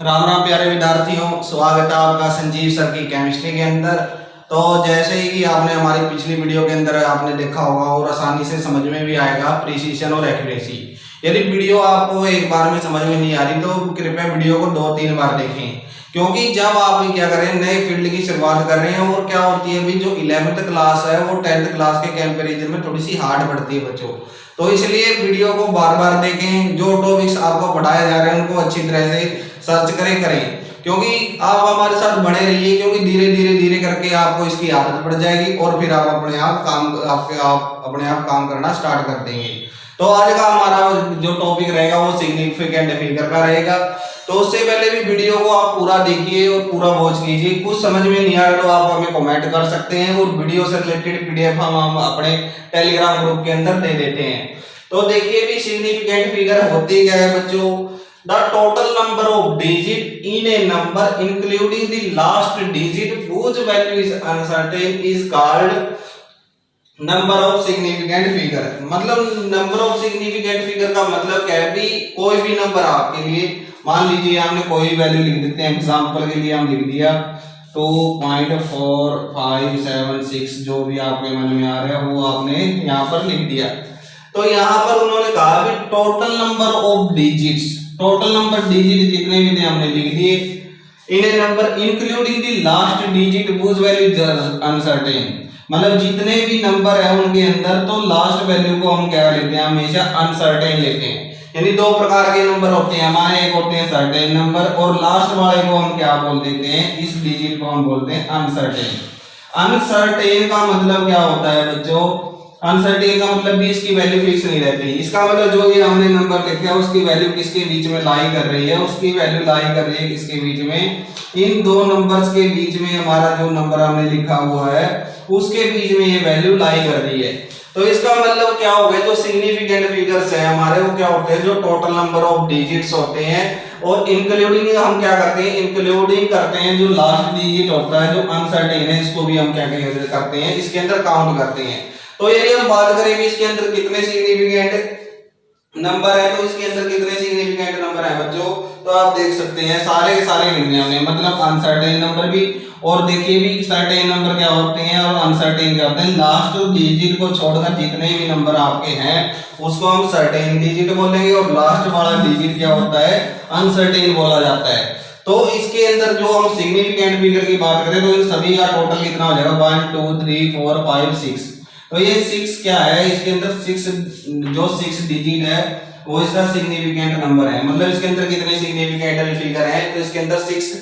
राम राम प्यारे विद्यार्थियों, स्वागत है आपका संजीव सर की केमिस्ट्री के अंदर। तो जैसे ही आपने हमारी पिछली वीडियो के अंदर आपने देखा होगा और आसानी से समझ में भी आएगा प्रिसीशन और एक्यूरेसी। यदि वीडियो आपको एक बार में समझ में नहीं आ रही तो कृपया वीडियो को 2-3 बार देखें, क्योंकि जब आप क्या करें नए फील्ड की शुरुआत कर रहे हैं और क्या होती है अभी जो 11th क्लास है वो 10th क्लास के कंपैरिजन में थोड़ी सी हार्ड पड़ती है बच्चों। तो इसलिए वीडियो को बार बार देखें, जो टॉपिक्स आपको पढ़ाए जा रहे हैं उनको अच्छी तरह से सर्च करें, क्योंकि आप हमारे साथ बने रहिए, क्योंकि धीरे करके आपको इसकी आदत पड़ जाएगी और फिर आप अपने आप काम करना स्टार्ट कर देंगे। तो आज का हमारा जो टॉपिक रहेगा वो सिग्निफिकेंट फिगर का रहेगा। तो उससे पहले भी वीडियो को आप पूरा देखिए और पूरा वॉच कीजिए। कुछ समझ में नहीं आया तो आप हमें कमेंट कर सकते हैं और वीडियो से रिलेटेड पीडीएफ हम अपने टेलीग्राम ग्रुप के अंदर दे देते हैं। तो देखिए भी सिग्निफिकेंट फिगर होती क्या है बच्चों। The total number of digit in a number including the last digit whose value is uncertain is called number of significant figure। मतलब number of significant figure का मतलब क्या है भी कोई भी नंबर आपके लिए मान लीजिए हमने कोई वैल्यू लिख देते हैं, एग्जांपल के लिए हम लिख दिया 2.4576 जो भी आपके मन में आ रहा है वो आपने यहाँ पर लिख दिया। तो यहाँ पर उन्होंने कहा भी total number of digits, total number digit जितने भी थे हमने लिख दिए in a number including the last digit which value is uncertain. मतलब जितने भी नंबर है उनके अंदर तो लास्ट वैल्यू को हम क्या लेते हैं, हमेशा अनसर्टेन लेते हैं। यानी दो प्रकार के नंबर होते हैं हमारे, एक होते हैं सर्टेन नंबर और लास्ट वाले को हम क्या बोल देते हैं, इस डिजिट को हम बोलते हैं अनसर्टेन। अनसर्टेन का मतलब क्या होता है बच्चों, अनसर्टेन का मतलब भी इसकी वैल्यू फिक्स नहीं रहती। इसका मतलब जो ये हमने नंबर लिखा है उसकी वैल्यू किसके बीच में लाई कर रही है, उसकी वैल्यू लाई कर रही है किसके बीच में, इन दो नंबर्स के बीच में हमारा जो नंबर हमने लिखा हुआ है उसके बीच में ये वैल्यू लाई कर रही है। तो इसका मतलब क्या हो गया, जो सिग्निफिकेंट फिगर्स है हमारे वो क्या होते हैं, जो टोटल नंबर ऑफ डिजिट्स होते हैं और इंक्लूडिंग हम क्या करते हैं, इंक्लूडिंग करते हैं जो लास्ट डिजिट होता है जो अनसर्टेन है इसको भी हम क्या करते हैं, इसके अंदर काउंट करते हैं। तो यदि हम बात करें कि इसके अंदर कितने सिग्निफिकेंट नंबर है तो इसके अंदर कितने सिग्निफिकेंट नंबर है बच्चों, तो आप देख सकते हैं सारे के सारे लिखने हमने, मतलब अनसर्टेन नंबर भी और देखिए भी सर्टेन नंबर क्या होते हैं और अनसर्टेन क्या होते हैं। लास्ट डिजिट को छोड़कर जितने भी नंबर आपके हैं उसको हम सर्टेन डिजिट बोलेंगे और लास्ट वाला डिजिट क्या होता है, अनसर्टेन बोला जाता है। तो इसके अंदर जो हम सिग्निफिकेंट फिगर की बात करें तो इन सभी का टोटल कितना हो जाएगा, 1 2 3 4 5 6। तो ये 6 क्या है, इसके अंदर 6 जो 6 डिजिट है वो इसका सिग्निफिकेंट नंबर है। मतलब इसके अंदर कितने सिग्निफिकेंट फिगर है, तो इसके अंदर 6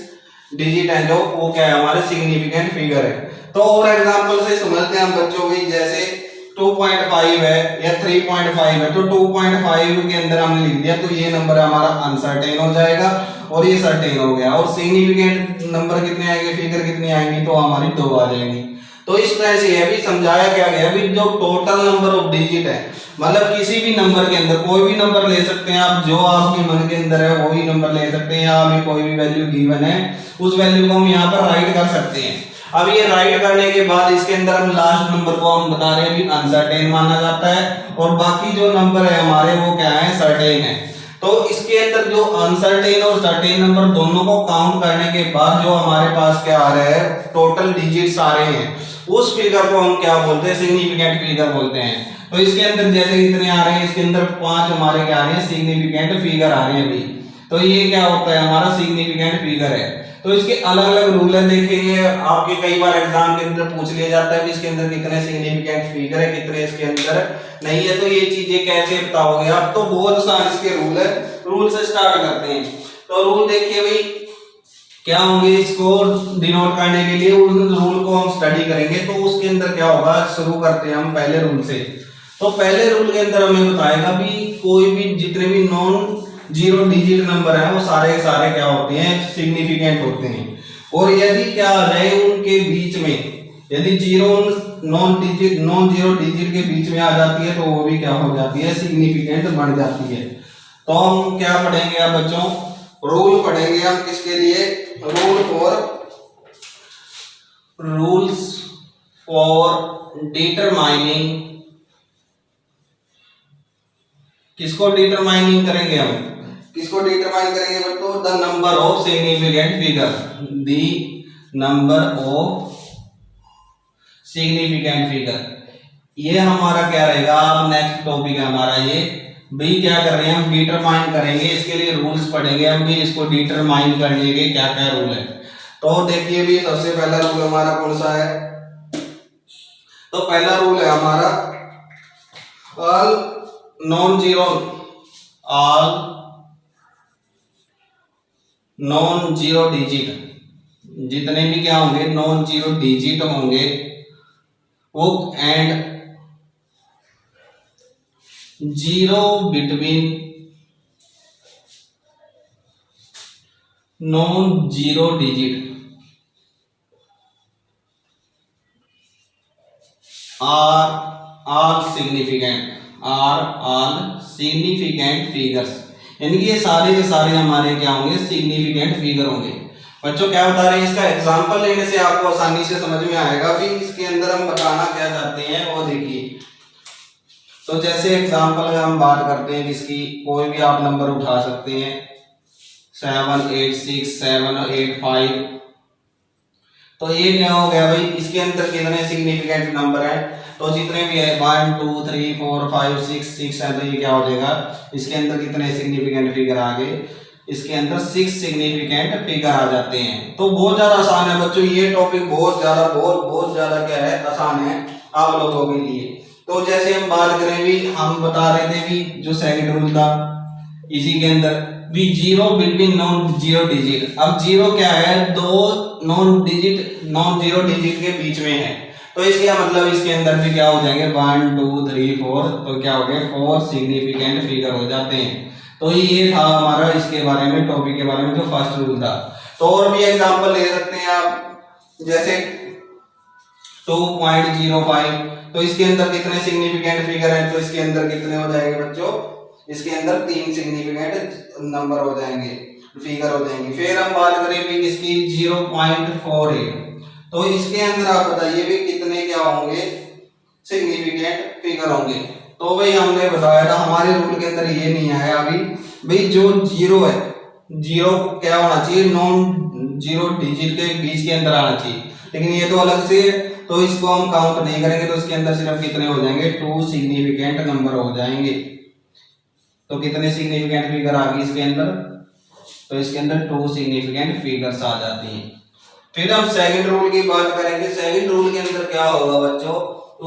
डिजिट है जो वो क्या है, हमारे सिग्निफिकेंट फिगर है। तो और एग्जांपल से समझते हैं हम बच्चों भी, जैसे 2.5 है या 3.5 है तो 2.5 के अंदर हमने लिख दिया तो ये नंबर हमारा अनसर्टेन हो जाएगा और ये सर्टेन हो गया। और सिग्निफिकेंट नंबर कितने आएंगे, फिगर कितनी आएंगी, तो हमारी 2 आ जाएंगी। तो इस तरह से यह भी समझाया क्या गया भी जो टोटल नंबर ऑफ डिजिट है, मतलब किसी भी नंबर के अंदर कोई भी नंबर ले सकते हैं आप, जो आपके मन के अंदर है वही नंबर ले सकते हैं, या हमें कोई भी वैल्यू गिवन है उस वैल्यू को हम यहाँ पर राइट कर सकते हैं। अब ये राइट करने के बाद इसके अंदर हम लास्ट नंबर को हम बता रहे हैं भी अनसर्टेन माना जाता है और बाकी जो नंबर है हमारे वो क्या है, सर्टेन है। तो इसके अंदर जो अनसर्टेन और सर्टेन नंबर दोनों को काउंट करने के बाद जो हमारे पास क्या आ रहा है, टोटल डिजिट्स आ रहे हैं, उस फिगर को हम क्या बोलते हैं, सिग्निफिकेंट फिगर बोलते हैं। तो इसके अंदर जैसे कितने आ रहे हैं, इसके अंदर 5 हमारे क्या आ रहे हैं, सिग्निफिकेंट फिगर आ रहे हैं अभी। तो ये क्या होता है, हमारा सिग्निफिकेंट फिगर है। तो इसके अलग अलग रूल है, देखेंगे आपके कई बार एग्जाम के अंदर पूछ लिया जाता है कि इसके अंदर कितने सिग्निफिकेंट फिगर है, कितने इसके अंदर नहीं है। तो ये चीजें कैसे बताओगे आप, तो बहुत सारे इसके रूल है। रूल से स्टार्ट करते हैं। तो रूल देखिए भाई क्या होंगे, इसको डिनोट करने के लिए उस रूल को हम स्टडी करेंगे। तो उसके अंदर क्या होगा, शुरू करते हैं हम पहले रूल से। तो पहले रूल के अंदर हमें बताएगा भी कोई भी जितने भी नॉन जीरो डिजिट नंबर है वो सारे के सारे क्या होते हैं, सिग्निफिकेंट होते हैं। और यदि क्या आ जाए उनके बीच में, यदि नॉन जीरो डिजिट के बीच में आ जाती है तो वो भी क्या हो जाती है, सिग्निफिकेंट बन जाती है। तो हम क्या पढ़ेंगे अब बच्चों, रूल पढ़ेंगे हम किसके लिए, रूल्स फॉर डिटरमाइनिंग, किसको डिटरमाइनिंग करेंगे हम, किसको डिटरमाइन करेंगे बच्चों? The number of significant figure, the number of significant figure. ये हमारा क्या रहेगा? अब नेक्स्ट टॉपिक है हमारा ये भाई क्या कर रहे हैं हम? डिटरमाइन करेंगे, इसके लिए रूल्स पढ़ेंगे हम भी, इसको डिटरमाइन करने के क्या क्या रूल है। तो देखिए भी सबसे पहला रूल हमारा कौन सा है? तो पहला रूल है हमारा ऑल नॉन जीरो डिजिट, जितने भी क्या होंगे नॉन जीरो डिजिट होंगे वो and zero between non zero digit are all significant figures, यानी कि ये सारे के सारे हमारे क्या होंगे? सिग्निफिकेंट फिगर होंगे। बच्चों क्या बता रहे हैं? इसका एग्जांपल लेने से आपको आसानी से समझ में आएगा भी इसके अंदर हम बताना क्या चाहते हैं वो देखिए। तो जैसे एग्जांपल अगर हम बात करते हैं किसकी, कोई भी आप नंबर उठा सकते हैं 7 8 6 7 8 5, तो ये क्या हो गया भाई? इसके अंदर कितने सिग्निफिकेंट नंबर है? तो जितने भी है 1 2 3 4 5 6 6 है, तो ये क्या हो जाएगा? इसके अंदर कितने सिग्निफिकेंट फिगर आ गए? इसके अंदर 6 सिग्निफिकेंट फिगर आ जाते हैं। तो बहुत ज्यादा आसान है बच्चों, ये टॉपिक बहुत ज्यादा क्या है? आसान है आप लोगों के लिए। तो जैसे हम बात करें भी, हम बता रहे थे भी जो सेकंड रूल था इसी के अंदर भी zero between non zero digit. अब जीरो क्या है? दो नॉन जीरो डिजिट के बीच में है, तो इसका मतलब इसके अंदर भी क्या हो जाएंगे? 1 2 3 4, तो क्या हो गए? 4 सिग्निफिकेंट फिगर हो जाते हैं। तो ये था हमारा इसके बारे में, टॉपिक के बारे में जो फर्स्ट रूल था। तो और भी एग्जांपल ले सकते हैं आप, जैसे 2.05, तो इसके अंदर कितने सिग्निफिकेंट फिगर हैं? तो इसके अंदर कितने हो जाएंगे बच्चों? इसके अंदर 3 सिग्निफिकेंट नंबर हो जाएंगे, फिगर हो जाएंगे। फिर हम बात करें भी इसकी 0.48, तो इसके अंदर आप बताइए भी कितने क्या होंगे? सिग्निफिकेंट फिगर होंगे। तो भाई हमने बताया था हमारे रूल के अंदर ये नहीं आया अभी भाई, जो जीरो है, जीरो क्या होना चाहिए? नॉन जीरो डिजिट के बीच के अंदर आना चाहिए, लेकिन ये तो अलग से है, तो इसको हम काउंट नहीं करेंगे। तो इसके अंदर सिर्फ कितने हो जाएंगे? 2 सिग्निफिकेंट नंबर हो जाएंगे। तो कितने सिग्निफिकेंट फिगर आ गई इसके अंदर? तो इसके अंदर 2 सिग्निफिकेंट फिगर्स आ जाती हैं। फिर हम सेकंड रूल की बात करेंगे। सेकंड रूल के अंदर क्या होगा बच्चों?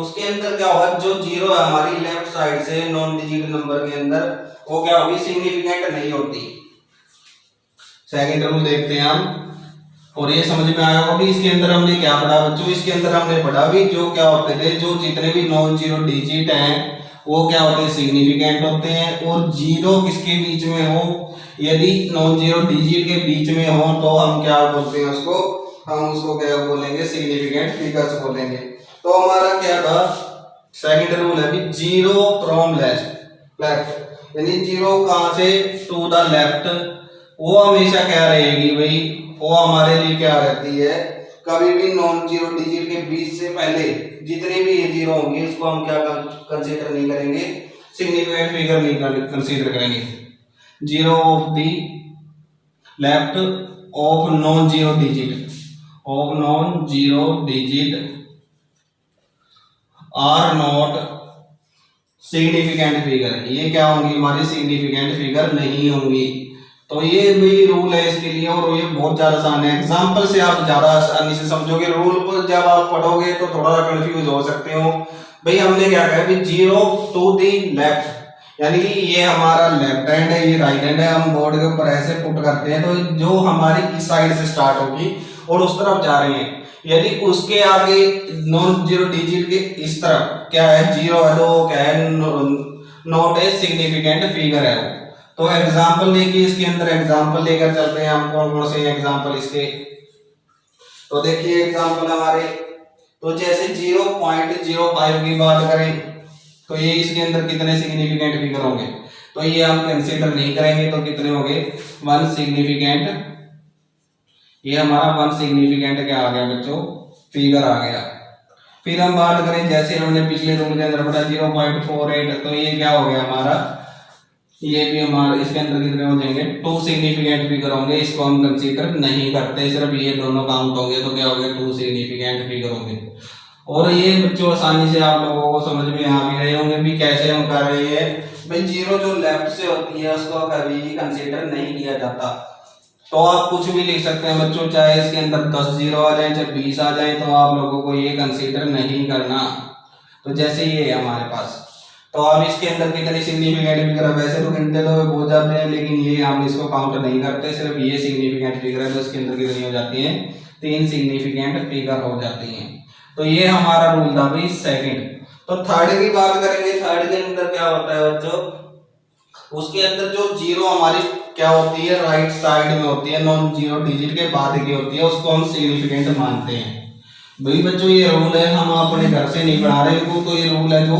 उसके अंदर क्या होगा? जो जीरो है हमारी लेफ्ट साइड से नॉन डिजिट नंबर के अंदर, वो क्या होगी? सिग्निफिकेंट नहीं होती। सेकंड रूल देखते हैं हम, और ये समझ में आया होगा भी इसके अंदर हमने क्या पढ़ा बच्चों? इसके अंदर हमने पढ़ा भी जो क्या होते थे, जो जितने भी नॉन जीरो डिजिट हैं वो क्या होते हैं? सिग्निफिकेंट होते हैं। और जीरो किसके बीच में हो? यदि नॉन जीरो डिजिट के बीच में हो तो हम क्या बोलते हैं उसको? हम उसको क्या बोलेंगे? सिग्निफिकेंट फिगर्स बोलेंगे। तो हमारा क्या था? सेकंड रूल है भी जीरो फ्रॉम लेफ्ट, यानी जीरो कहां से? टू द लेफ्ट, वो हमेशा क्या रहेगी भाई? वो हमारे लिए क्या रहती है? कभी भी नॉन जीरो डिजिट के बीच से पहले जितने भी ये जीरो होंगे उसको हम क्या कंसीडर नहीं करेंगे? सिग्निफिकेंट फिगर नहीं कंसीडर करेंगे। Zero of the left of non zero digit are not significant figure, ये क्या होंगी? हमारी सिग्निफिकेंट फिगर नहीं होंगी। तो ये भी रूल है इसके लिए, और ये बहुत ज्यादा आसान है। एग्जांपल से आप ज्यादा आसानी से समझोगे। रूल को जब आप पढ़ोगे तो थोड़ा सा कंफ्यूज हो सकते हो। भाई हमने क्या कहा कि जीरो टू दी लेफ्ट, यानी कि ये हमारा लेफ्ट हैंड है, ये राइट हैंड है। हम बोर्ड के ऊपर ऐसे पुट करते हैं, तो जो हमारी इस साइड से स्टार्ट होगी और उस तरफ जा रहे हैं, यदि उसके आगे नॉन जीरो डिजिट के इस तरफ क्या है? जीरो है, तो क्या है? नॉट ए सिग्निफिकेंट फिगर है। तो एग्जांपल लेके इसके अंदर एग्जांपल लेकर चलते हैं हम। कौन कौन से एग्जांपल इसके? तो देखिए एग्जांपल हमारे, तो जैसे 0.05 की बात करें तो ये इसके अंदर कितने सिग्निफिकेंट फिगर होंगे? तो ये हम कंसीडर नहीं करेंगे। तो कितने होंगे? 1 सिग्निफिकेंट, ये हमारा 1 सिग्निफिकेंट क्या आ गया बच्चों? फिगर आ गया। फिर हम बात करें, जैसे हमने पिछले रूल के अंदर पढ़ा 0.48, तो ये क्या हो गया हमारा? ये भी हमारे इसके अंदर कितने हो जाएंगे, 2 सिग्निफिकेंट फिगर होंगे, इसको हम कंसीडर नहीं करते, सिर्फ ये दोनों काउंट होंगे तो क्या हो गया, 2 सिग्निफिकेंट फिगर होंगे। और ये बच्चों आसानी से आप लोगों को समझ में आ भी रहे होंगे भी कैसे हम कर रहे हैं भाई। जीरो जो लेफ्ट से होती है उसको कभी कंसीडर नहीं किया जाता, तो आप कुछ भी लिख सकते हैं बच्चों, चाहे इसके अंदर 10 जीरो आ जाए चाहे 20 आ जाए, तो आप लोगों को ये कंसीडर नहीं करना। तो जैसे ये है हमारे पास, तो अब इसके अंदर कितनी सिग्निफिकेंट फिगर है, वैसे तो गिनते तो हो जाते हैं लेकिन ये हम इसको काउंट नहीं करते, सिर्फ ये सिग्निफिकेंट फिगर है तो इसके अंदर कितनी हो जाती है, 3 सिग्निफिकेंट फिगर हो जाती हैं। तो ये हमारा रूल था भाई सेकंड। तो थर्ड की बात करेंगे, थर्ड के अंदर क्या होता है बच्चों, उसके अंदर जो जीरो हमारी क्या होती है, राइट साइड में होती है, नॉन जीरो डिजिट के बाद की होती है, उसको हम सिग्निफिकेंट मानते हैं। भाई बच्चों ये रूल है, हम अपने घर से नहीं पढ़ा रहे इनको, तो ये रूल है जो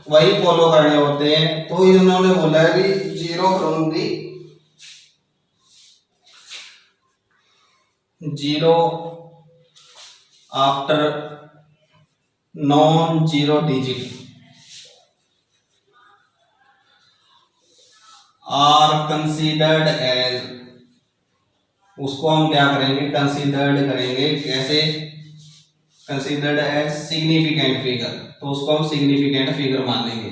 वही फॉलो करने होते हैं। तो इन्होंने बोला है कि zero from the zero after non zero digit are considered as, उसको हम क्या करेंगे, कंसीडर्ड करेंगे, कैसे, कंसीडर्ड एज सिग्निफिकेंट फिगर, तो उसको हम सिग्निफिकेंट फिगर मानेंगे।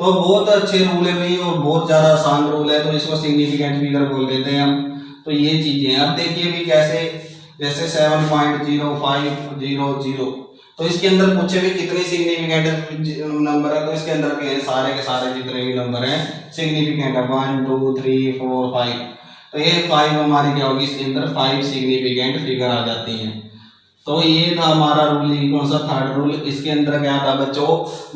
तो बहुत अच्छे रूल है भाई और बहुत ज्यादा आसान रूल है, तो इसको सिग्निफिकेंट फिगर बोल देते हैं हम। तो ये चीजें अब देखिए भी कैसे, जैसे 7.0500, तो इसके अंदर पूछे भी कितनी सिग्निफिकेंट नंबर है, तो इसके अंदर के सारे जितने भी नंबर हैं सिग्निफिकेंट है, 1 2 3 4 5, तो ये 5 हमारी क्या होगी, इसके अंदर 5 सिग्निफिकेंट फिगर आ जाती हैं। तो ये था हमारा रूल, कौन सा, थर्ड रूल। इसके अंदर क्या था बच्चों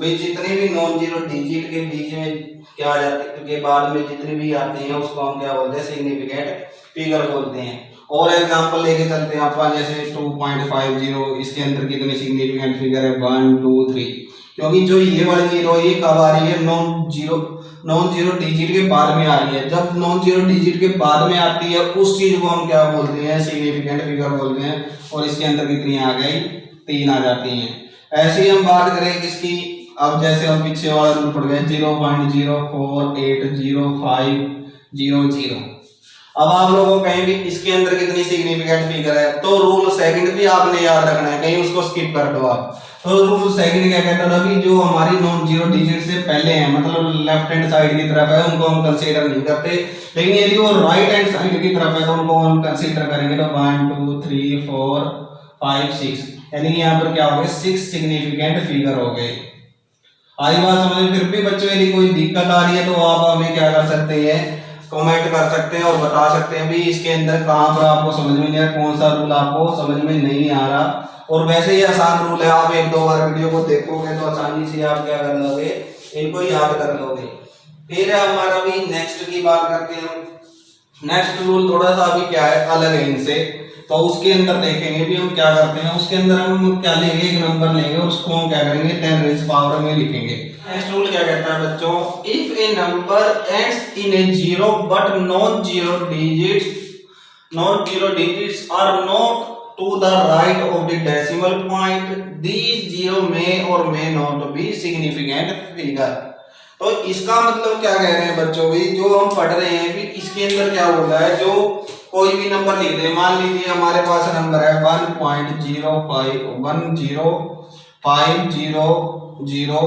भाई, जितने भी नॉन जीरो डिजिट के बीच में क्या आ जाती के बाद में जितनी भी आती हैं उसको हम क्या बोलते हैं, सिग्निफिकेंट फिगर बोलते हैं। और एग्जांपल लेके चलते हैं अपन, जैसे 2.50, इसके अंदर कितनी सिग्निफिकेंट फिगर है, 1 2 3, क्योंकि जो ये वाली जीरो ये कब आ रही है, नॉन जीरो डिजिट के बाद में आ रही है। जब नॉन जीरो डिजिट के बाद में आती है उस चीज को हम क्या बोलते हैं, सिग्निफिकेंट फिगर बोलते हैं। और इसके अंदर कितनी आ गई, 3 आ जाती हैं। ऐसे ही हम बात करें किसकी, अब जैसे हम पीछे वाला रूल पढ़ गए 0.0480500, अब आप लोगों को कहीं भी इसके अंदर कितनी सिग्निफिकेंट फिगर है, तो रूल सेकंड भी आपने याद रखना है, कहीं उसको स्किप कर दो आप। तो रूल सेकंड क्या कहता है, अभी जो हमारी नॉन जीरो डिजिट से पहले है, मतलब लेफ्ट हैंड साइड की तरफ है, उनको हम कंसीडर नहीं करते, लेकिन यदि वो राइट हैंड साइड की तरफ है तो उनको हम कंसीडर करेंगे। तो 1 2 3 4 5 6, यानी यहाँ पर क्या हो गए, 6 सिग्निफिकेंट फिगर हो गए। आई बात समझ में? फिर भी बच्चों यदि कोई दिक्कत आ रही है तो आप हमें क्या कर सकते हैं, कमेंट कर सकते हैं और बता सकते हैं भी इसके अंदर कहाँ पर आपको समझ में नहीं आया, कौन सा रूल आपको समझ में नहीं आ रहा। और वैसे ही आसान रूल है, आप 1-2 बार वीडियो को देखोगे तो आसानी से आप क्या कर लोगे, इनको याद कर लोगे। फिर हमारा भी नेक्स्ट की बात करते हैं। नेक्स्ट रूल थोड़ा सा अभी क्या है, अलग है इनसे, तो उसके अंदर देखेंगे भी हम क्या करते हैं। उसके अंदर हम क्या लेंगे, एक नंबर लेंगे और उसको हम क्या करेंगे, 10 रेज़ पावर में लिखेंगे। नेक्स्ट रूल क्या कहता है बच्चों, if a number ends in a zero but non zero digits are not to the right of the decimal point, these zero may or may not be significant figure. तो इसका मतलब क्या कह रहे हैं बच्चों भी, जो हम पढ़ रहे हैं भी इसके अंदर क्या बोला है, जो कोई भी नंबर लिख दे, मान लीजिए हमारे पास नंबर है 1.0500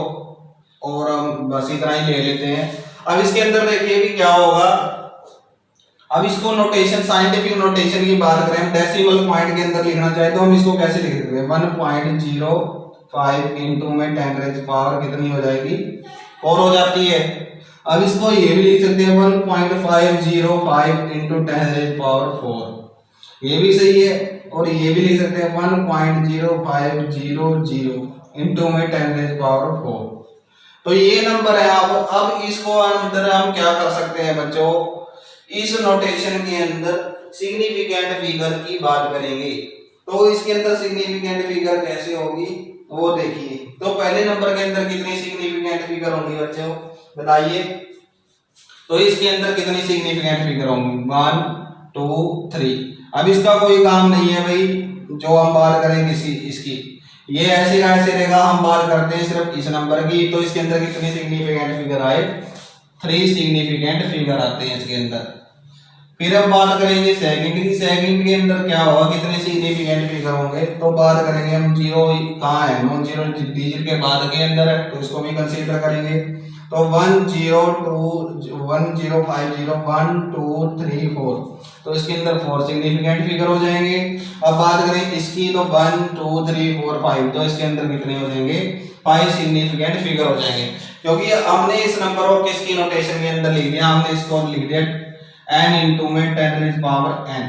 और हम बस इतना ही ले लेते हैं। अब इसके अंदर देखिए भी क्या होगा, अब इसको नोटेशन, साइंटिफिक नोटेशन की बात करें, डेसिमल पॉइंट के अंदर लिखना चाहे तो हम इसको कैसे लिख सकते हैं, 1.05 इंटू में 10 रेज़ पावर कितनी हो जाएगी, 4 हो जाती है। अब इसको ये भी लिख सकते हैं 1.505 इंटू 10 रेज़ पावर 4, ये भी सही है। और ये भी लिख सकते हैं 1.0500 इंटू में 10 रेज़ पावर 4, तो ये नंबर है। अब इसको अंदर हम क्या कर सकते हैं बच्चों, इस नोटेशन के अंदर सिग्निफिकेंट फिगर की बात करेंगे। तो इसके अंदर सिग्निफिकेंट फिगर कैसे होगी वो देखिए। तो पहले नंबर के अंदर कितनी सिग्निफिकेंट फिगर होंगी बच्चों बताइए, तो इसके अंदर कितनी सिग्निफिकेंट फिगर होंगी, 1 2 3। अब इसका कोई काम नहीं है भाई, जो हम बात करेंगे इसकी, ये ऐसे रहेगा, हम बात करते हैं सिर्फ इस नंबर की। तो इसके अंदर कितनी सिग्निफिकेंट फिगर आए, 3 सिग्निफिकेंट फिगर आते हैं इसके अंदर। फिर अब बात करेंगे सेकंड की। सेकंड के अंदर क्या होगा, कितने सिग्निफिकेंट फिगर होंगे, तो बात करेंगे हम जीरो कहाँ है, नॉन जीरो डिजिट के बाद के अंदर है, तो इसको भी कंसीडर करेंगे। तो 1 0 2 1 0 5 0 1 2 3 4, तो इसके अंदर 4 सिग्निफिकेंट फिगर हो जाएंगे। अब बात करें इसकी, तो 1 2 3 4 5, तो इसके अंदर कितने हो जाएंगे, 5 सिग्निफिकेंट फिगर हो जाएंगे। क्योंकि हमने इस नंबर को किसकी नोटेशन के अंदर लिख दिया, हमने इसको लिख दिया n इंटू में 10 रेज़ पावर n।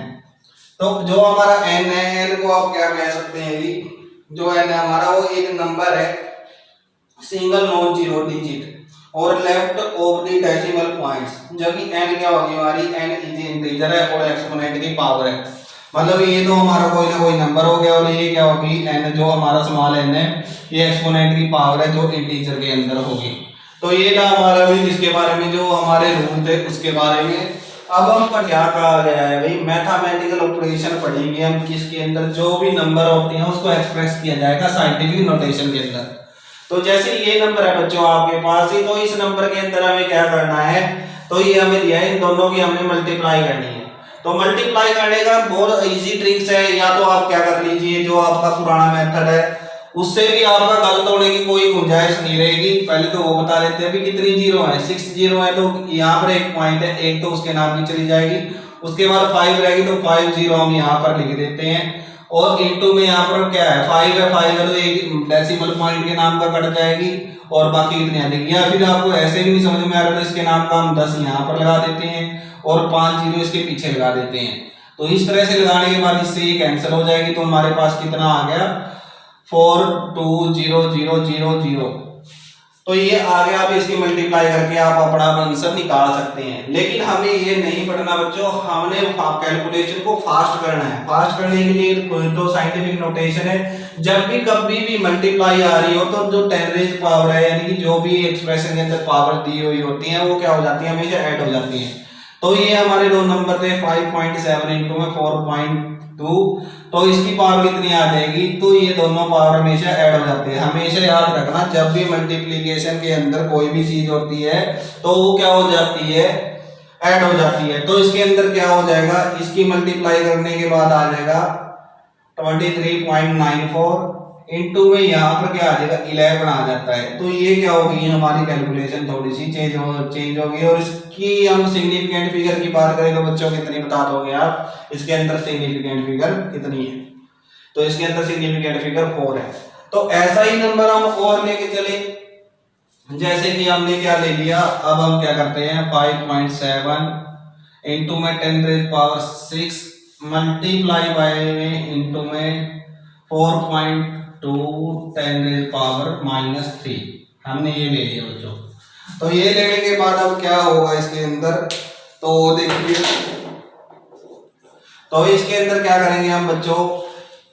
तो जो हमारा n है, n को आप क्या कह सकते हैं जी, जो n है हमारा वो एक नंबर है सिंगल नॉन जीरो डिजिट और left of the decimal points, जबकि n क्या होगी हमारी, n इज इंटीजर है और एक्सपोनेंट की पावर है। मतलब ये तो हमारा कोई ना कोई नंबर हो गया, और ये क्या होगी, n जो हमारा स्मॉल n है ये एक्सपोनेंट की पावर है जो इंटीजर के अंदर होगी। तो ये था हमारा भी इसके बारे में जो हमारे रूल थे उसके बारे में। अब हम पर क्या कहा गया है भाई, मैथमेटिकल ऑपरेशन पढ़ेंगे हम किसके अंदर, जो भी नंबर होते हैं उसको एक्सप्रेस किया जाएगा साइंटिफिक नोटेशन के अंदर। तो जैसे ये नंबर है बच्चों आपके पास ही, तो इस नंबर के अंदर हमें क्या करना है, तो ये हमें दिया है, इन दोनों की हमने मल्टीप्लाई करनी है। तो मल्टीप्लाई करने का बहुत इजी ट्रिक्स है, या तो आप क्या कर लीजिए, जो आपका पुराना मेथड है उससे भी आपका गलत होने की कोई गुंजाइश नहीं रहेगी। पहले तो वो बता देते हैं भी कितनी जीरो है, 6 जीरो है, तो यहाँ पर एक पॉइंट है, एक तो उसके नाम की चली जाएगी, उसके बाद 5 रहेगी तो 5 जीरो हम यहाँ पर लिख देते हैं, और इनटू में यहाँ पर क्या है 5 है, 5 है तो एक डेसिमल पॉइंट के नाम का कट जाएगी और बाकी कितने आएंगे। या फिर आपको ऐसे भी नहीं समझ में आ रहा तो इसके नाम का हम 10 यहाँ पर लगा देते हैं और 5 जीरो इसके पीछे लगा देते हैं। तो इस तरह से लगाने के बाद इससे ये कैंसिल हो जाएगी, तो हमारे पास कितना आ गया 4 2 0 0 0 0। तो ये आगे आप इसकी मल्टीप्लाई करके आप अपना आंसर निकाल सकते हैं। लेकिन हमें ये नहीं पढ़ना बच्चों, हमने कैलकुलेशन को फास्ट करना है। फास्ट करने के लिए तो साइंटिफिक नोटेशन है, जब भी कभी भी मल्टीप्लाई आ रही हो तो जो 10 रेज़ पावर है, यानी कि जो भी एक्सप्रेशन के अंदर पावर दी हुई होती है वो क्या हो जाती है, हमेशा ऐड हो जाती है। तो ये हमारे दो नंबर थे 5.7 इंटू में 4.2, तो इसकी पावर कितनी आ जाएगी, तो ये दोनों पावर हमेशा ऐड हो जाते हैं। हमेशा याद रखना जब भी मल्टीप्लिकेशन के अंदर कोई भी चीज होती है तो वो क्या हो जाती है, ऐड हो जाती है। तो इसके अंदर क्या हो जाएगा, इसकी मल्टीप्लाई करने के बाद आ जाएगा 23.94 इंटू में यहाँ पर क्या आ जाएगा 11 आ जाता है। तो ये क्या होगी, हमारी कैलकुलेशन थोड़ी सी चेंज होगी। और इसकी हम सिग्निफिकेंट फिगर की बात करें तो बच्चों कितनी बता दोगे आप, इसके अंदर सिग्निफिकेंट फिगर कितनी है, तो इसके अंदर सिग्निफिकेंट फिगर 4 है। तो ऐसा ही नंबर हम और लेके चले, जैसे कि हमने क्या ले लिया, अब हम क्या करते हैं 5.7 इंटू में 10 रेज़ पावर 6 मल्टीप्लाई बाय में इंटू में 4.2 10 रेज़ पावर -3, हमने ये ले लिया बच्चों। तो ये लेने के बाद अब क्या होगा इसके अंदर, तो देखिए, तो इसके अंदर क्या करेंगे हम बच्चों,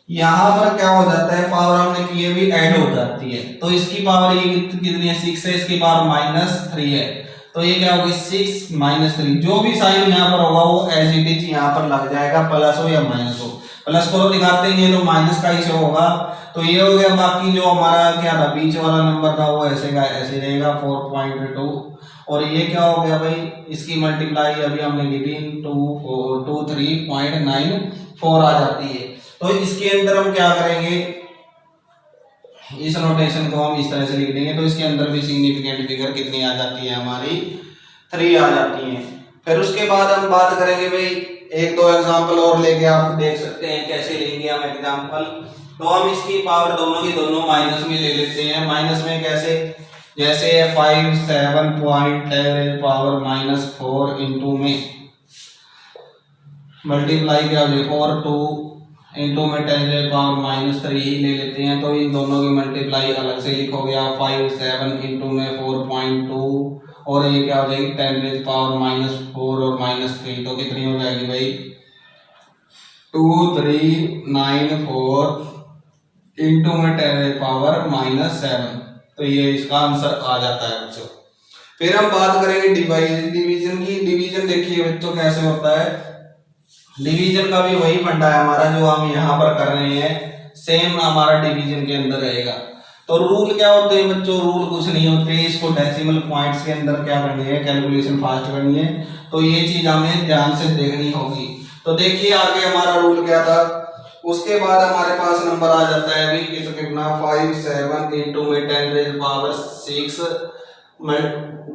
यहाँ पर क्या हो जाता है, पावर हमने की भी ऐड हो जाती है। तो इसकी पावर ये कितनी है 6 है, इसकी पावर -3 है, तो ये क्या होगी 6 -3, जो भी साइन यहाँ पर होगा वो एज इट इज यहाँ पर लग जाएगा, प्लस हो या माइनस हो। प्लस को दिखाते हैं तो माइनस का ही शो होगा। तो ये हो गया, बाकी जो हमारा क्या था बीच वाला नंबर था वो ऐसे का ऐसे रहेगा 4.2। और ये क्या हो गया भाई, इसकी मल्टीप्लाई अभी हमने की थी 23.94 आ जाती है। तो इसके अंदर हम क्या करेंगे, इस नोटेशन को हम इस तरह से लिख देंगे। तो इसके अंदर भी सिग्निफिकेंट फिगर कितनी आ जाती है, हमारी 3 आ जाती है। फिर उसके बाद हम बात करेंगे भाई, एक दो एग्जांपल और लेके आप देख सकते हैं कैसे लेंगे हम एग्जांपल। तो हम इसकी पावर दोनों की दोनों माइनस में ले लेते हैं। माइनस में कैसे, जैसे 5 7.10 पावर -4 इंटू में मल्टीप्लाई क्या हो जाएगा 4 2 इंटू में 10 पावर -3 ही ले लेते हैं। तो इन दोनों की मल्टीप्लाई अलग से लिखोगे आप 5 7 इंटू में 4.2 और ये क्या हो जाएगी 10 पावर -4 और -3, तो कितनी हो जाएगी भाई 2394 इंटू में 10 पावर -7। तो ये इसका आंसर आ जाता है बच्चों। फिर हम बात करेंगे डिवीजन की। डिवीजन देखिए बच्चों कैसे होता है, डिवीजन का भी वही फंडा है हमारा जो हम यहाँ पर कर रहे हैं, सेम हमारा डिवीजन के अंदर रहेगा। तो रूल क्या होते हैं बच्चों, रूल कुछ नहीं होते, इसको डेसिमल पॉइंट्स के अंदर क्या करनी है, कैलकुलेशन फास्ट करनी है। तो ये चीज हमें ध्यान से देखनी होगी। तो देखिए आगे हमारा रूल क्या था, उसके बाद हमारे पास नंबर आ जाता है अभी कितना 5 7 इंटू में 10 रेज़ पावर 6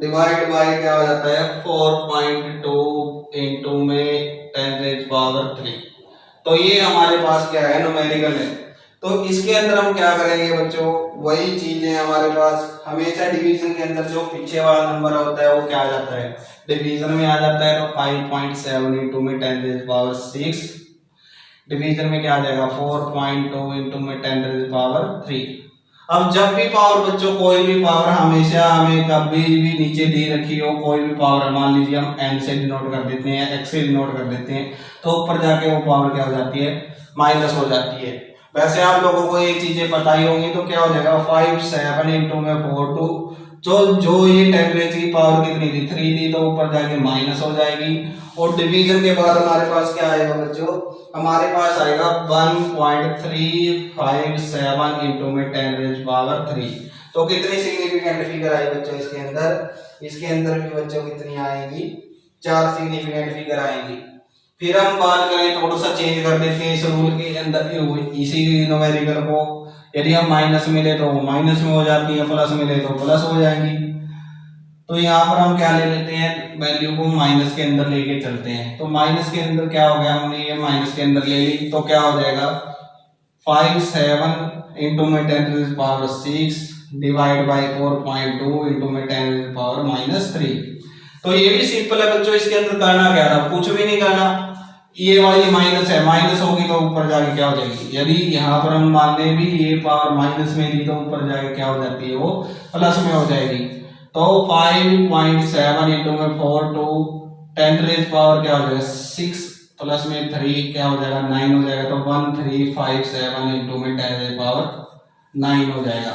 डिवाइड बाय क्या हो जाता है 4.2 इंटू में 10 रेज़ पावर 3। तो ये हमारे पास क्या है, न्यूमेरिकल है। तो इसके अंदर हम क्या करेंगे बच्चों, वही चीजें हमारे पास हमेशा डिवीजन के अंदर जो पीछे वाला नंबर होता है वो क्या आ जाता है, डिवीजन में आ जाता है। तो 5.7 इंटू में 10 रेज़ पावर 6, डिवीजन में क्या आ जाएगा 4.2 इंटू में 10 रेज़ पावर 3। अब जब भी पावर बच्चों, कोई भी पावर हमेशा हमें कभी भी नीचे दे रखी हो, कोई भी पावर मान लीजिए हम n से डिनोट कर देते हैं, x से डिनोट कर देते हैं, तो ऊपर जाके वो पावर क्या हो जाती है, माइनस हो जाती है। वैसे आप लोगों को ये चीजें पता ही होंगी। तो क्या हो जाएगा 5 7 इंटू में 4 2, जो ये 10 रेज़ की पावर कितनी थी 3 थी, तो ऊपर जाके माइनस हो जाएगी। और डिवीजन के बाद हमारे पास क्या आएगा बच्चों, हमारे पास आएगा 1.357 इंटू में 10 रेज़ पावर 3। तो कितनी सिग्निफिकेंट फिगर आई बच्चों इसके अंदर, इसके अंदर भी बच्चों कितनी आएंगी, 4 सिग्निफिकेंट फिगर आएंगी। फिर हम बात करें, थोड़ा सा चेंज कर देते हैं इस रूल के अंदर इसी न्यूमेरिकल को, यदि हम माइनस मिले तो वो माइनस में हो जाती है, प्लस मिले तो प्लस हो जाएंगी। तो यहाँ पर हम क्या ले लेते हैं, वैल्यू को माइनस के अंदर लेके चलते हैं। तो माइनस के अंदर क्या हो गया, हमने ये माइनस के अंदर ले ली, तो क्या हो जाएगा 5 7 इंटू में 10 rays power 6 divide by 4.2 into में 10 रेज़ पावर -3। तो ये भी सिंपल है बच्चों, इसके अंदर करना क्या था, कुछ भी नहीं करना। ये वाली माइनस है, माइनस होगी तो ऊपर जाके क्या हो जाएगी, यदि यहाँ पर हम मान लें भी ये पावर माइनस में थी तो ऊपर जाके क्या हो जाती है, वो प्लस में हो जाएगी। तो 5.7 इंटू में 4 2 10 रेज़ पावर क्या हो जाएगा 6 प्लस में 3 क्या हो जाएगा 9 हो जाएगा। तो 1357 इंटू में 10 रेज़ पावर 9 हो जाएगा।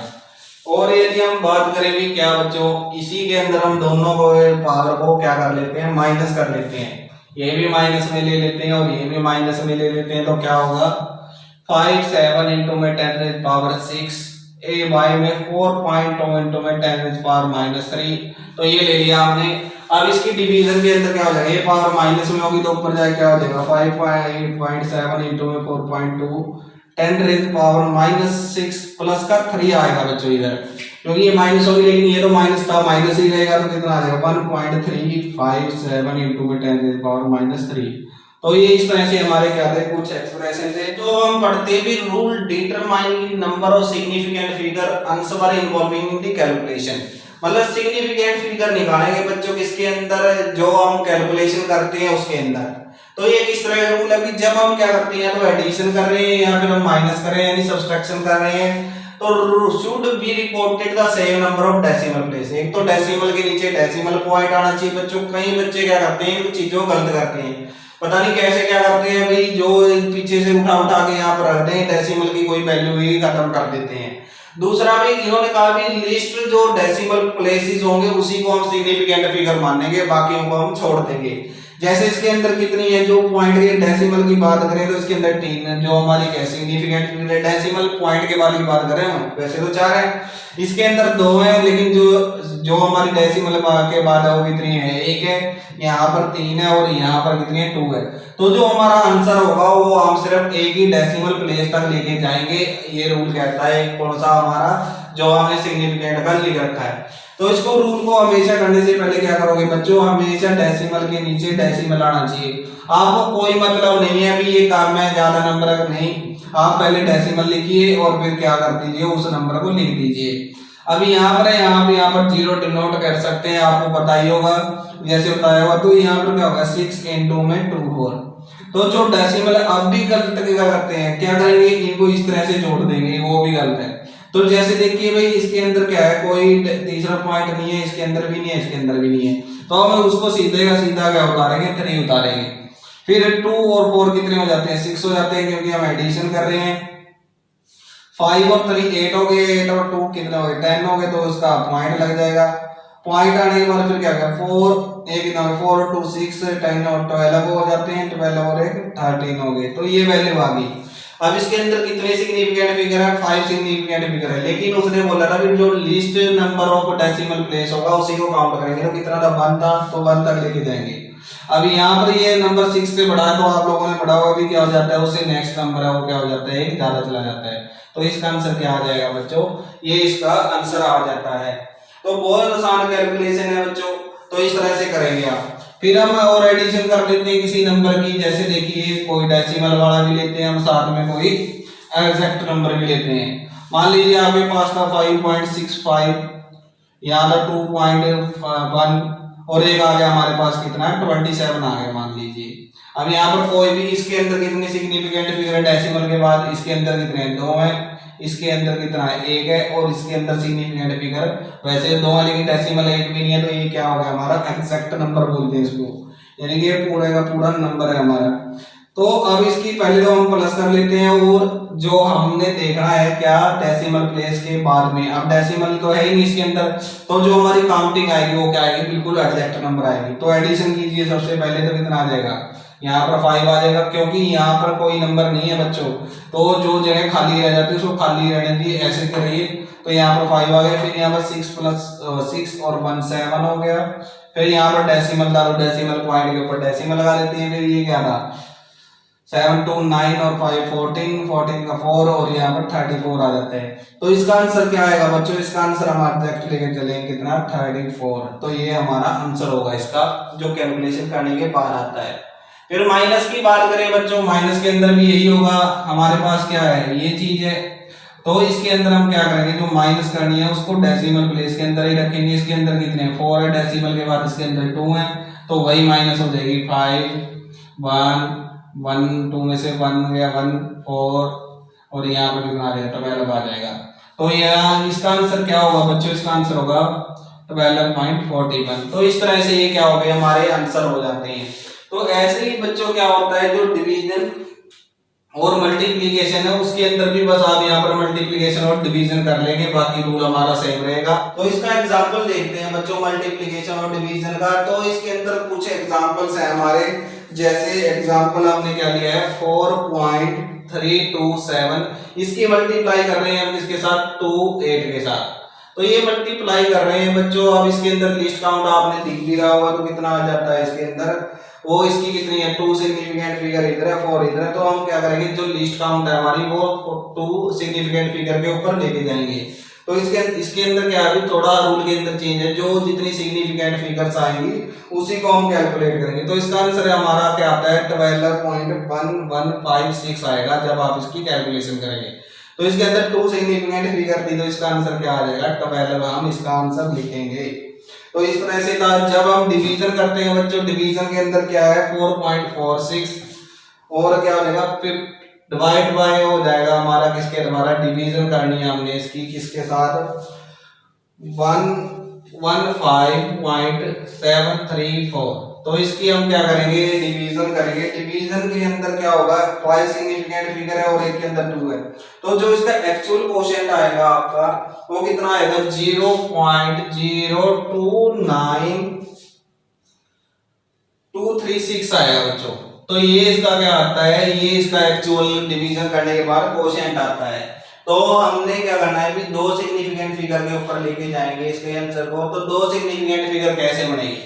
और यदि हम बात करें भी क्या बच्चों, इसी के अंदर हम दोनों को पावर को क्या कर लेते हैं, माइनस कर लेते हैं। ये भी माइनस में ले लेते हैं और ये भी माइनस में ले लेते हैं। तो क्या होगा 5 7 इंटू में 10 रेज़ पावर 6 ए वाई में 4.2 इंटू में 10 रेज़ पावर -3। तो ये ले लिया हमने। अब इसकी डिवीजन के अंदर क्या हो जाएगा, ये पावर माइनस में होगी तो ऊपर जाके क्या हो जाएगा 5.7 इंटू में 4.2 10 रेज़ पावर -6 प्लस का 3 आएगा बच्चों इधर, क्योंकि ये माइनस होगी, लेकिन ये तो माइनस था, माइनस ही रहेगा। तो कितना आ जाएगा 1.357 इंटू में 10 रेज़ पावर -3। तो ये इस तरह से हमारे क्या थे कुछ एक्सप्रेशन थे जो हम पढ़ते भी, rule determine number of significant figure answer involving in the calculation. मतलब सिग्निफिकेंट फिगर निकालेंगे बच्चों किसके अंदर, जो हम कैलकुलेशन करते हैं उसके अंदर। तो ये किस तरह का रूल है कि जब हम क्या करते हैं, तो एडिशन कर रहे हैं या फिर हम माइनस कर रहे हैं यानी सब्सट्रैक्शन कर रहे हैं, तो should be reported the same number of decimal place. एक तो डेसिमल के नीचे डेसिमल पॉइंट आना चाहिए बच्चों। कई बच्चे क्या करते हैं, कुछ चीजों को गलत करते हैं, पता नहीं कैसे क्या करते हैं भाई, जो पीछे से उठा उठा के यहाँ पर रख दें, डेसिमल की कोई वैल्यू ही खत्म कर देते हैं। दूसरा भी इन्होंने कहा भी लिस्ट जो डेसिमल प्लेसेस होंगे उसी को हम सिग्निफिकेंट फिगर मानेंगे, बाकियों को हम छोड़ देंगे। जैसे इसके अंदर कितनी है, जो पॉइंट के डेसिमल की बात करें तो इसके अंदर 3 है, जो हमारी क्या सिग्निफिकेंट डेसिमल पॉइंट के बारे में बात करें हम वैसे तो 4 है, इसके अंदर 2 है, लेकिन जो हमारी डेसिमल के बाद है वो कितनी है, 1 है, यहाँ पर 3 है और यहाँ पर कितनी है 2 है। तो जो हमारा आंसर होगा वो हम सिर्फ एक ही डेसिमल प्लेस तक लेके जाएंगे। ये रूल कहता है कौन सा हमारा, जो हमने सिग्निफिकेंट का लिख रखा है। तो इसको रूल को हमेशा करने से पहले क्या करोगे बच्चों, हमेशा डेसिमल के नीचे डेसिमल आना चाहिए। आपको कोई मतलब नहीं है अभी ये काम में ज्यादा नंबर नहीं, आप पहले डेसिमल लिखिए और फिर क्या कर दीजिए उस नंबर को लिख दीजिए। अभी यहाँ पर है, यहाँ पर 0 डिनोट कर सकते हैं, आपको पता ही होगा जैसे बताया हुआ। तो यहाँ पर क्या होगा 6 इंटू में 2 4। तो जो डेसिमल अब भी गलत क्या करते हैं, क्या करेंगे इनको इस तरह से जोड़ देंगे, वो भी गलत है। तो जैसे देखिए भाई इसके अंदर क्या है, कोई तीसरा पॉइंट नहीं है, इसके अंदर भी नहीं है, इसके अंदर भी नहीं है, तो हम उसको सीधे का सीधा क्या उतारेंगे 3 उतारेंगे। फिर 2 और 4 कितने हो जाते हैं 6 हो जाते हैं, क्योंकि हम एडिशन कर रहे हैं। 5 और 3 8 हो गए, 8 और 2 कितने हो गए 10 हो गए, तो उसका पॉइंट लग जाएगा। पॉइंट आने के बाद फिर क्या कर 4 और 2 6 10 और 12 हो जाते हैं, 12 और 1 13 हो गए। तो ये वैल्यू आ गई। अब इसके अंदर कितने सिग्निफिकेंट फिगर है, 5 सिग्निफिकेंट फिगर है, लेकिन उसने बोला था कि जो least number of decimal place होगा उसी को काउंट करेंगे। तो कितना था, 1 था, तो 1 तक लेके जाएंगे। अब यहाँ पर ये नंबर 6 से बड़ा है, तो आप लोगों ने पढ़ा होगा भी क्या हो जाता है, उससे नेक्स्ट नंबर है वो क्या हो जाता है, एक ज्यादा चला जाता है। तो इसका आंसर क्या आ जाएगा बच्चों, ये इसका आंसर आ जाता है। तो बहुत आसान कैलकुलेशन है बच्चों, तो इस तरह से करेंगे आप। फिर हम और एडिशन कर लेते हैं किसी नंबर की, जैसे देखिए कोई डेसिमल वाला भी लेते हैं हम, साथ में कोई एग्जैक्ट नंबर भी लेते हैं। मान लीजिए आपके पास था 5.65, यहाँ था 2.1 और एक आ गया हमारे पास कितना है, 27 आ गया मान लीजिए। अब यहाँ पर कोई भी इसके अंदर कितने सिग्निफिकेंट फिगर है डेसिमल के बाद, इसके अंदर कितने 2 है, इसके अंदर कितना है 1 है, और इसके अंदर सिग्निफिकेंट फिगर वैसे 2 है लेकिन डेसिमल 1 भी नहीं है, तो ये क्या हो गया हमारा एग्जैक्ट नंबर बोलते हैं इसको, यानी कि ये पूरा का पूरा नंबर है हमारा। तो अब इसकी पहले तो हम प्लस कर लेते हैं, और जो हमने देखना है क्या, डेसिमल प्लेस के बाद में। अब डेसिमल तो है ही नहीं इसके अंदर, तो जो हमारी काउंटिंग आएगी वो क्या आएगी, बिल्कुल एग्जैक्ट नंबर आएगी। तो एडिशन कीजिए सबसे पहले, तो कितना आ जाएगा, यहाँ पर 5 आ जाएगा, क्योंकि यहाँ पर कोई नंबर नहीं है बच्चों, तो जो जगह खाली रह जाती है उसको खाली रहने दीजिए, ऐसे करिए। तो यहाँ पर 5 आ गया, फिर यहाँ पर 6 प्लस 6 और 1 7 हो गया। फिर यहाँ पर डेसिमल डालो, डेसिमल पॉइंट के ऊपर डेसिमल लगा देते हैं। फिर ये क्या था, 7 2 9 और 5 14, 14 का 4 और यहाँ पर 34 आ जाता है। तो इसका आंसर क्या आएगा बच्चों, इसका आंसर हम एग्जैक्ट लेके चलेंगे कितना, 34। तो ये हमारा आंसर होगा इसका, जो कैलकुलेशन करने के बाद आता है। फिर माइनस की बात करें बच्चों, माइनस के अंदर भी यही होगा, हमारे पास क्या है, ये चीज है। तो इसके अंदर हम क्या करेंगे, जो माइनस करनी है उसको डेसिमल प्लेस के अंदर ही रखेंगे। इसके अंदर कितने 4 है, डेसिमल के बाद इसके अंदर 2 है, तो वही माइनस हो जाएगी 5 1 1 2 में से 1 गया 1 4 और यहाँ पर कितना आ जाएगा 12 आ जाएगा। तो यहाँ इसका आंसर क्या होगा बच्चों, इसका आंसर होगा 12.41। तो इस तरह से ये क्या हो गए, हमारे आंसर हो जाते हैं। तो ऐसे ही बच्चों क्या होता है, जो डिवीजन और मल्टीप्लिकेशन है उसके अंदर भी बस आप यहाँ पर मल्टीप्लिकेशन और डिवीजन कर लेंगे, बाकी रूल हमारा सेम रहेगा। तो इसका एग्जांपल देखते हैं बच्चों मल्टीप्लिकेशन और डिवीजन का। तो इसके अंदर कुछ एग्जांपल्स हैं हमारे, जैसे एग्जांपल हमने क्या लिया है 4.327, इसकी मल्टीप्लाई कर रहे हैं हम इसके साथ 2 8 के साथ। तो ये मल्टीप्लाई कर रहे हैं बच्चों। अब इसके अंदर लिस्ट काउंट आपने दिख भी रहा होगा, तो कितना आ जाता है इसके अंदर, वो इसकी कितनी है 2 सिग्निफिकेंट फिगर इधर है 4 इधर है। तो हम क्या करेंगे, जो लिस्ट काउंट है हमारी वो 2 सिग्निफिकेंट फिगर के ऊपर लेके जाएंगे। तो इसके अंदर क्या है, थोड़ा रूल के अंदर चेंज है, जो जितनी सिग्निफिकेंट फिगर्स आएंगी उसी को हम कैलकुलेट करेंगे। तो इसका आंसर हमारा क्या आता है 12.1156 आएगा जब आप इसकी कैलकुलेशन करेंगे। तो इसके अंदर 2 सिग्निफिकेंट फिगर थी, तो इसका आंसर क्या आ जाएगा 12, हम इसका आंसर लिखेंगे। तो इस तरह से था। जब हम डिवीजन करते हैं बच्चों, डिवीजन के अंदर क्या है 4.46 और क्या हो जाएगा, फिर डिवाइड बाय हो जाएगा हमारा किसके, हमारा डिवीजन करनी है हमने इसकी किसके साथ 115.734। तो इसकी हम क्या करेंगे, डिवीजन करेंगे। डिवीजन के अंदर क्या होगा, 5 सिग्निफिकेंट फिगर है और एक के अंदर 2 है। तो जो इसका एक्चुअल कोशेंट आएगा आपका वो कितना आएगा 0.029236 आएगा बच्चों। तो ये इसका क्या आता है, ये इसका एक्चुअल डिवीजन करने के बाद कोशेंट आता है। तो हमने क्या करना है, भी 2 सिग्निफिकेंट फिगर के ऊपर लेके जाएंगे इसके आंसर को। तो 2 सिग्निफिकेंट फिगर कैसे बनेगी,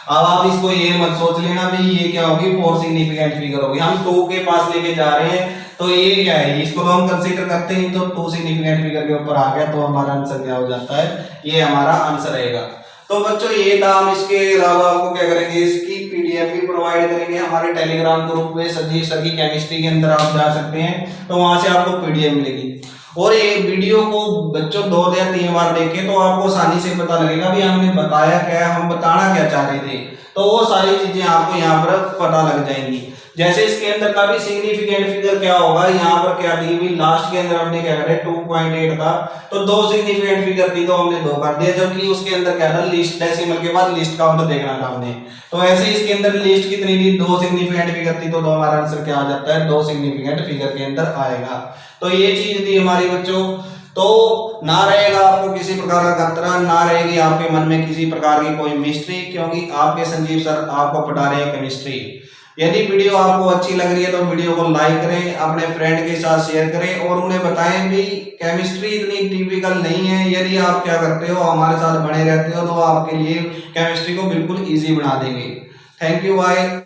अब आप इसको ये मत सोच लेना भी ये क्या होगी 4 सिग्निफिकेंट फिगर होगी। हम 2 के पास लेके जा रहे हैं, तो ये क्या है, इसको तो हम कंसीडर करते हैं। तो 2 सिग्निफिकेंट फिगर के ऊपर आ गया, तो हमारा आंसर क्या हो जाता है, ये हमारा आंसर रहेगा। तो बच्चों ये था। हम इसके अलावा आपको क्या करेंगे, इसकी पीडीएफ भी प्रोवाइड करेंगे हमारे टेलीग्राम ग्रुप में, संजीव सर की केमिस्ट्री के अंदर आप जा सकते हैं, तो वहां से आपको पीडीएफ मिलेगी। और ये वीडियो को बच्चों 2 या 3 बार देखें तो आपको आसानी से पता लगेगा भी हमने बताया क्या, हम बताना क्या चाह रहे थे। तो वो सारी चीजें आपको यहाँ पर पता लग जाएंगी। जैसे इसके अंदर का भी सिग्निफिकेंट फिगर क्या होगा, यहाँ पर क्या दी हुई लास्ट के अंदर हमने क्या करा 2.8 था, तो 2 सिग्निफिकेंट फिगर थी तो हमने 2 कर दिया, जबकि उसके अंदर क्या था लिस्ट डेसिमल के बाद लिस्ट काउंट देखना था हमने। तो ऐसे इसके अंदर लिस्ट कितनी थी 2 सिग्निफिकेंट फिगर थी, तो हमारा आंसर क्या आ जाता है 2 सिग्निफिकेंट फिगर के अंदर आएगा। तो ये चीज थी हमारी बच्चों। तो ना रहेगा आपको किसी प्रकार का खतरा, ना रहेगी आपके मन में किसी प्रकार की कोई मिस्ट्री, क्योंकि आपके संजीव सर आपको पढ़ा रहे हैं केमिस्ट्री। यदि वीडियो आपको अच्छी लग रही है तो वीडियो को लाइक करें, अपने फ्रेंड के साथ शेयर करें और उन्हें बताएं भी केमिस्ट्री इतनी टिपिकल नहीं है। यदि आप क्या करते हो, हमारे साथ बने रहते हो तो आपके लिए केमिस्ट्री को बिल्कुल इजी बना देंगे। Thank you, bye.